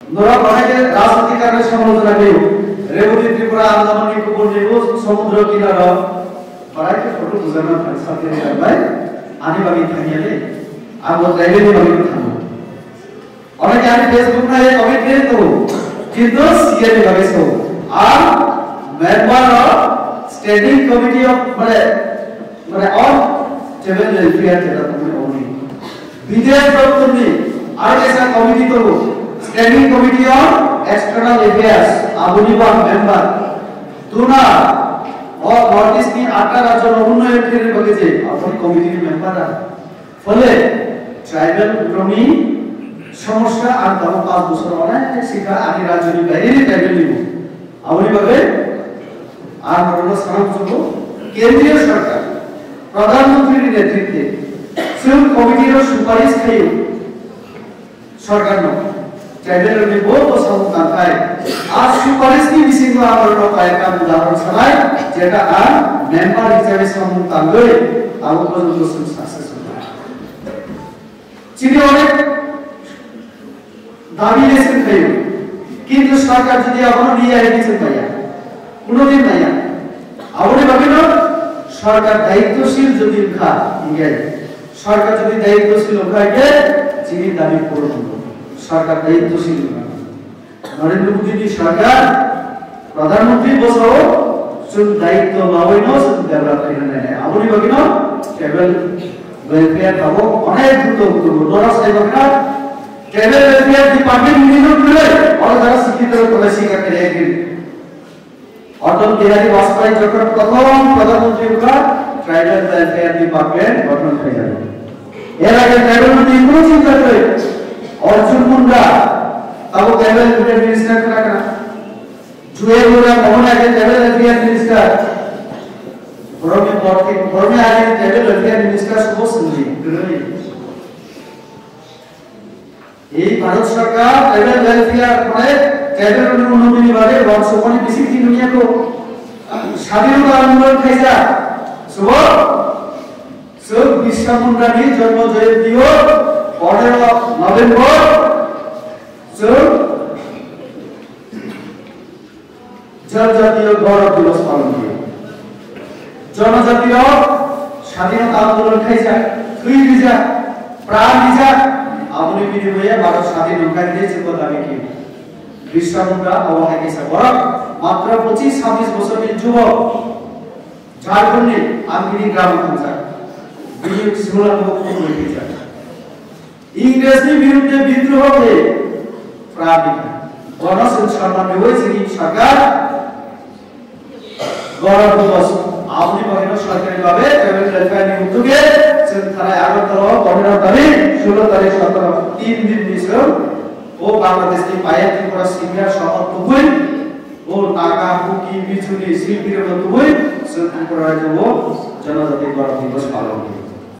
ধরা অনেকে রাজনৈতিক কারণে সমালোচনা কেউ রেবতী ত্রিপুরা আন্দামান নিকোবর নিউ সমুদ্র কিনারা বাড়াইতে ফটো বুঝানো সাথে ভাই আনিবাগি থামিয়ালে আগত লাইব্রেরি বাগি থামো অনেকে আমি ফেসবুক না কমেন্ট করে তো কিন্তু সিএল ভাবে সো আর member of standing committee of মানে অন টেবল ওয়েলফেয়ার যেটা তুমি বলি বিদেশ প্রত্যনি আর ऐसा কমিটি তো standing committee on external affairs আবুনিবাগ মেম্বার দুনা और नॉर्थ ईस्ट की 8টা রাজ্য উন্নয়ন কেন্দ্রের বলে যে আপনি কমিটির মেম্বাররা ফলে ট্রাইবাল ক্রমি সমস্যা আর 5 বছর অনেক শিক্ষা আদি রাজ্যের বাইরে ট্রাইবাল নিব আপনি ভাবে আর হলো সারাংশক কেন্দ্রীয় সরকার প্রধানমন্ত্রীর নেতৃত্বে সেই কমিটির সুপারিশ খাই সরকার ন ট্রাইবাল নিব তো সংস্থায় আর সুপারিশ কি বিষয়গুলো আমরা কয়েকটা উদাহরণ ছাড়াই যেটা আর মেম্বার হিসেবে সংস্থায় আলো পর্যন্ত সাকসেসফুল চিনি অনেক দাবি লেছেন খাই কিন্তু সরকার যদি এখনো নিয়ে আইছেন ভাইয়া কোনোদিন নাই আপনি ভাবেন সরকার দায়িত্বশীল যদি খা ইয়ে সরকার যদি দায়িত্বশীল খাইকে চিনি দাবি পূরণ সরকার দায়িত্বশীল নরেন্দ্র মোদী সরকার প্রধানমন্ত্রী বসো শুধু দায়িত্ব লওয়াইনো শুধু ডেভেলপ করে না আপনি ভাবেন ট্রাইবাল ওয়েলফেয়ার পাবো অনেক দ্রুত নরা সাহেবরা ট্রাইবাল ওয়েলফেয়ার ডিপার্টমেন্ট নিয়োগ করে আর যারা শিক্ষিত করে শিক্ষা করে একদিন অটল বিহারী বাজপেয়ী যখন প্রথম প্রধানমন্ত্রী হওয়া ট্রাইবাল ওয়েলফেয়ার ডিপার্টমেন্ট গঠন হয়ে গেল এর আগে ট্রাইবাল মন্ত্রী কোনো চিন্তা করে অর্জুন মুন্ডা তাও ট্রাইবাল ওয়েলফেয়ার মিনিস্টার করা না জুয়েল মুন্ডা মোহন আগে ট্রাইবাল ওয়েলফেয়ার মিনিস্টার বরমে আগে ট্রাইবাল ওয়েলফেয়ার মিনিস্টার সুবোধ সিংজি এই ভারত সরকার ট্রাইবাল ওয়েলফেয়ার করে ট্রাইবাল উন্নয়ন বিভাগে বর্ষপনি বেশি দুনিয়াকে স্বাধীনতা আন্দোলন খাইছা শুভ সব বিশ্ব মুন্ডানি জন্ম জয়ন্তীও 15 নভেম্বর সব জাতীয় গৌরব দিবস পালন করে জনজাতীয় স্বাধীনতা আন্দোলন খাইছা তুই দিছা প্রাণ দিছা আপনি বিনিময়ে ভারত স্বাধীন হওয়ার দিয়েছে দাবি কি বিশ্ব মুন্ডা অবহেলা কেসা বরক মাত্র 25-26 বছরের যুবক ঝাড়খণ্ডে আঙ্গিনী গ্রাম পঞ্চায়েত বিজয় সিমুলার মুখ্য হয়ে যায় ইংরেজদের বিরুদ্ধে বিদ্রোহ করে প্রাণিক গণসংস্কার হয়েছে কি সরকার গৌরব দিবস আপনি বলেন সরকারি ভাবে ট্রাইবাল ওয়েলফেয়ার উদ্যোগে থানায় আগরতলা 15 তারিখ 16 তারিখ 17 3 দিন নিয়েছিল ও বাংলাদেশ की पाया त्रिपुरा सिंगर शहर तुगुई ও টাকা কুকি বিচুলি শিল্পীর মতো হই সেই ত্রিপুরা রাজ্য ও জনজাতি গৌরব দিবস পালন করে